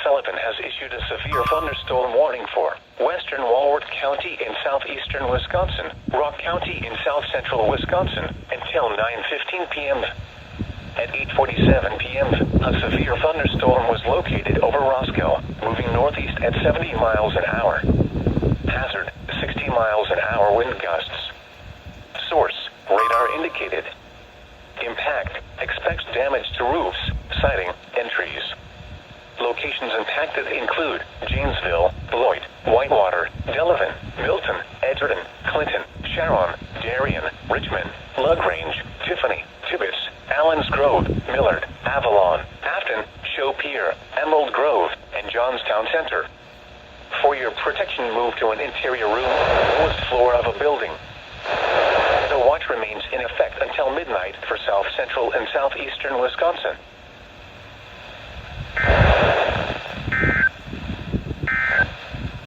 Sullivan has issued a severe thunderstorm warning for western Walworth County in southeastern Wisconsin, Rock County in south-central Wisconsin, until 9:15 p.m. At 8:47 p.m., a severe thunderstorm was located over Roscoe, moving northeast at 70 miles an hour. Hazard, 60 miles an hour wind gusts. Source, radar indicated. Impact, expects damage to roofs, siding, and trees. Locations impacted include Janesville, Beloit, Whitewater, Delavan, Milton, Edgerton, Clinton, Sharon, Darien, Richmond, LaGrange, Tiffany, Tibbetts, Allens Grove, Millard, Avalon, Afton, Chaupier, Emerald Grove, and Johnstown Center. For your protection, move to an interior room, lowest floor of a building. The watch remains in effect until midnight for south-central and southeastern Wisconsin.